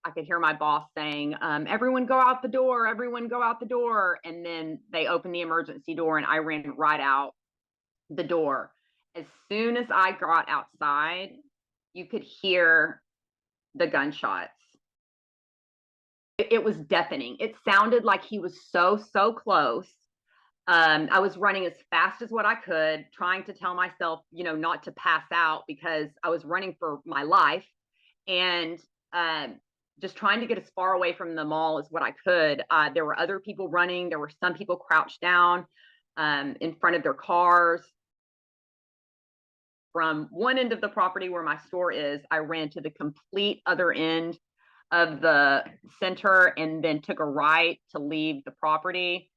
I could hear my boss saying, everyone go out the door, everyone go out the door. And then they opened the emergency door and I ran right out the door. As soon as I got outside, you could hear the gunshots. It was deafening. It sounded like he was so close. I was running as fast as what I could, trying to tell myself, not to pass out because I was running for my life, and just trying to get as far away from the mall as what I could. There were other people running. There were some people crouched down in front of their cars. From one end of the property where my store is, I ran to the complete other end of the center and then took a right to leave the property.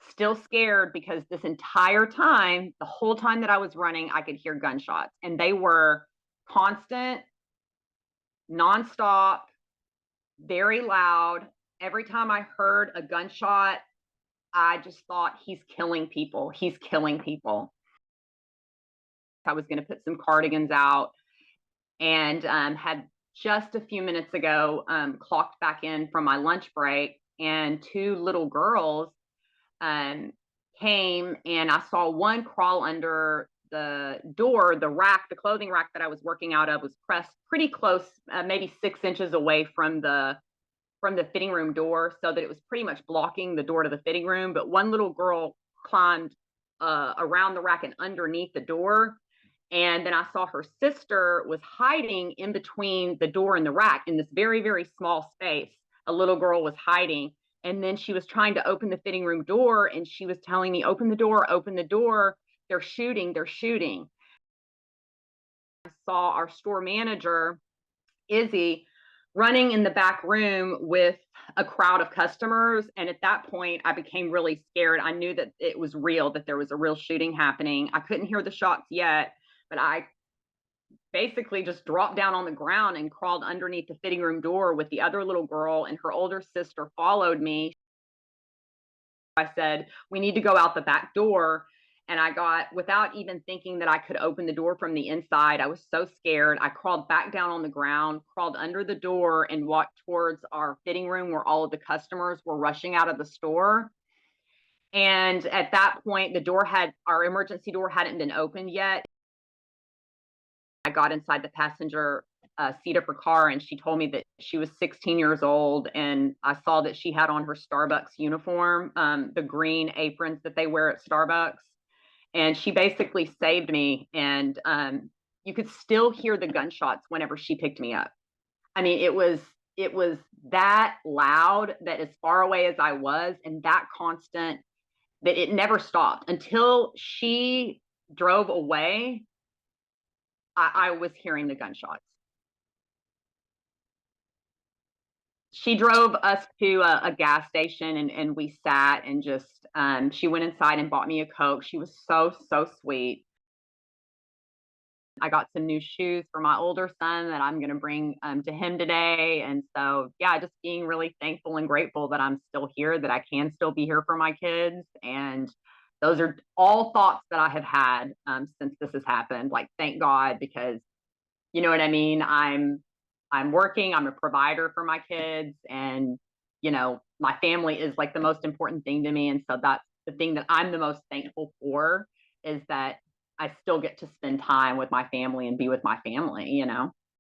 Still scared because this entire time, the whole time that I was running, I could hear gunshots, and they were constant, nonstop, very loud. Every time I heard a gunshot, I just thought, he's killing people. He's killing people. I was going to put some cardigans out, and had just a few minutes ago clocked back in from my lunch break, and two little girls came, and I saw one crawl under the door. The rack, the clothing rack that I was working out of was pressed pretty close, maybe 6 inches away from the fitting room door, so that it was pretty much blocking the door to the fitting room. But one little girl climbed around the rack and underneath the door. And then I saw her sister was hiding in between the door and the rack in this very small space. A little girl was hiding. And then she was trying to open the fitting room door, and she was telling me, open the door, open the door. They're shooting, they're shooting. I saw our store manager, Izzy, running in the back room with a crowd of customers. And at that point, I became really scared. I knew that it was real, that there was a real shooting happening. I couldn't hear the shots yet, but I basically just dropped down on the ground and crawled underneath the fitting room door with the other little girl, and her older sister followed me. I said, we need to go out the back door. And I got, without even thinking that I could open the door from the inside, I was so scared. I crawled back down on the ground, crawled under the door, and walked towards our fitting room where all of the customers were rushing out of the store. And at that point, our emergency door hadn't been opened yet. I got inside the passenger seat of her car, and she told me that she was 16 years old, and I saw that she had on her Starbucks uniform, the green aprons that they wear at Starbucks. And she basically saved me, and you could still hear the gunshots whenever she picked me up. I mean, it was that loud, that as far away as I was, and that constant, that it never stopped until she drove away. I was hearing the gunshots. She drove us to a gas station, and we sat and just, she went inside and bought me a Coke. She was so sweet. I got some new shoes for my older son that I'm going to bring to him today. And so, yeah, just being really thankful and grateful that I'm still here, that I can still be here for my kids. And those are all thoughts that I have had since this has happened. Like, thank God, because you know what I mean? I'm working, I'm a provider for my kids, and my family is like the most important thing to me. And so that's the thing that I'm the most thankful for, is that I still get to spend time with my family and be with my family.